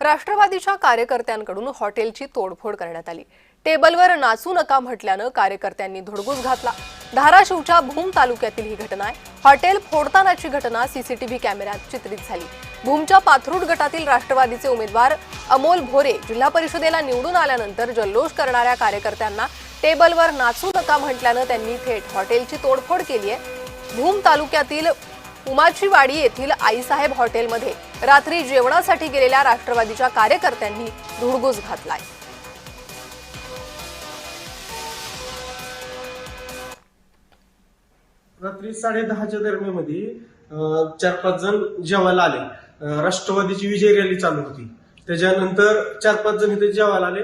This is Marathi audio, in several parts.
राष्ट्रवादीच्या कार्यकर्त्यांकडून हॉटेलची तोडफोड करण्यात आली। टेबलवर नाचू नका म्हटल्यानं कार्यकर्त्यांनी धुडगूस घातला। धाराशिवच्या भूम तालुक्यातील ही घटना आहे। हॉटेल फोडतानाची घटना सीसीटीव्ही कॅमेऱ्यात चित्रित झाली। भूमच्या पाथरूड गटातील राष्ट्रवादीचे उमेदवार अमोल भोरे जिल्हा परिषदेला निवडून आल्यानंतर जल्लोष करणाऱ्या कार्यकर्त्यांना टेबलवर नाचू नका म्हटल्यानं त्यांनी थेट हॉटेलची तोडफोड केली आहे। भूम तालुक्यातील उमाचीवाडी येथील आईसाहेब हॉटेलमध्ये रात्री जेवणासाठी गेलेल्या राष्ट्रवादीच्या कार्यकर्त्यांनी धुडगूस घातलाय। रात्री 10:30च्या दरम्यानमध्ये 4-5 जण जेवायला आले। राष्ट्रवादीची विजय रॅली चालू होती। त्याच्यानंतर 4-5 जण इथे जेवायला आले।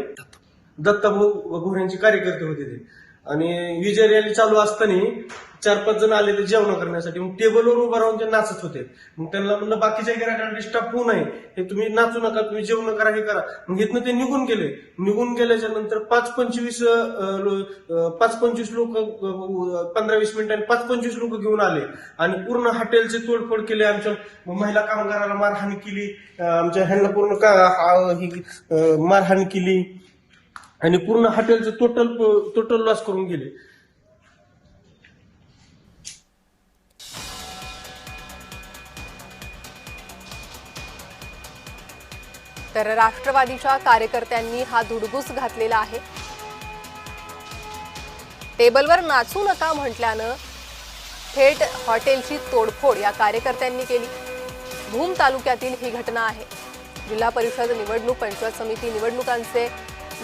दत्ताभाऊ भोरेंचे कार्यकर्ते होते ते, आणि विजय रॅली चालू असताना 4-5 जण आले ते जेवण करण्यासाठी। मग टेबलवर उभं राहून ते नाचत होते। मग त्यांना म्हणलं बाकीच्या गिरायकांना डिस्टर्ब होऊ नये, हे तुम्ही नाचू नका, तुम्ही जेवण करा, हे करा। मग इथनं ते निघून गेले। निघून गेल्याच्या नंतर 5-25 लोक 15-20 मिनिटांनी 5-25 लोक घेऊन आले आणि पूर्ण हॉटेलचे तोडफोड केले। आमच्या महिला कामगाराला मारहाण केली, आमच्या ह्यांना पूर्ण मारहाण केली आणि पूर्ण हॉटेलचे टोटल लॉस करून गेले। तर राष्ट्रवादीच्या कार्यकर्त्यांनी हा धुडगूस घातलेला आहे। टेबलवर नाचू नका म्हटल्यानं थेट हॉटेलची तोडफोड या कार्यकर्त्यांनी केली। भूम तालुक्यातील ही घटना आहे। जिल्हा परिषद निवडणूक, पंचायत समिती निवडणुकांचे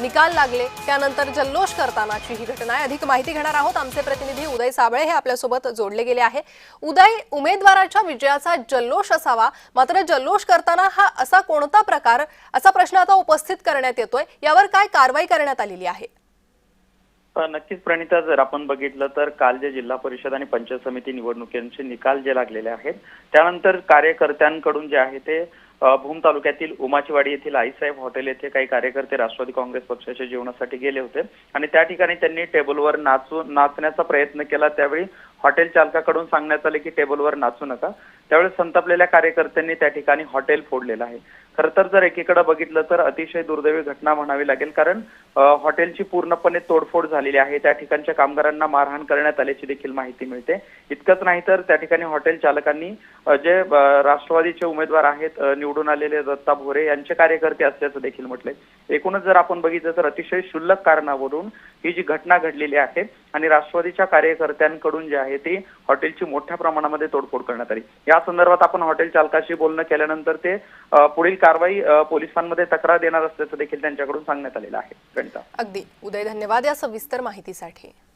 निकाल लागले त्यानंतर जल्लोष करतानाची ही घटना आहे। अधिक माहिती घेणार आहोत। आमचे प्रतिनिधी उदय साबळे हे आपल्यासोबत जोडले गेले आहे। उदय, उमेदवाराच्या विजयाचा जल्लोष असावा, मात्र जल्लोष करताना हा असा कोणता प्रकार, असा प्रश्न आता उपस्थित करण्यात येतोय, यावर काय कारवाई करण्यात आलेली आहे? नक्कीच प्रणिता, जर आपण बघितलं तर काल जे जिल्हा परिषद आणि पंचायत समिती निवडणुकीचे निकाल जे लागलेले आहेत त्यानंतर कार्यकर्त्यांकडून जे आहे ते भूम तालुक्यातील उमाचीवाडी येथील आईसाहेब हॉटेल येथे काही कार्यकर्ते राष्ट्रवादी काँग्रेस पक्षाच्या जेवणासाठी गेले होते आणि त्या ठिकाणी त्यांनी टेबलवर नाचण्याचा प्रयत्न केला। त्यावेळी हॉटेल चालकाकडून सांगण्यात आले की टेबलवर नाचू नका। त्यावेळी संतापलेल्या कार्यकर्त्यांनी त्या ठिकाणी हॉटेल फोडलेलं आहे। खरं तर जर एकीकडे बघितलं तर अतिशय दुर्दैवी घटना म्हणावी लागेल, कारण हॉटेलची पूर्णपणे तोडफोड झालेली आहे। त्या ठिकाणच्या कामगारांना मारहाण करण्यात आल्याची देखील माहिती मिळते। इतकंच नाही तर त्या ठिकाणी हॉटेल चालकांनी जे राष्ट्रवादीचे उमेदवार आहेत निवडून आलेले दत्ता भोरे यांचे कार्यकर्ते असल्याचं देखील म्हटलंय। एकूणच जर आपण बघितलं तर अतिशय क्षुल्लक कारणावरून ही जी घटना घडलेली आहे आणि राष्ट्रवादीच्या कार्यकर्त्यांकडून जे आहे ती हॉटेलची मोठ्या प्रमाणामध्ये तोडफोड करण्यात आली। या संदर्भात आपण हॉटेल चालकाशी बोलणं केल्यानंतर ते पुढील कारवाई पोलिसांमध्ये तक्रार देणार असल्याचं देखील त्यांच्याकडून सांगण्यात आलेलं आहे। अगदी उदय, धन्यवाद या सविस्तर माहितीसाठी।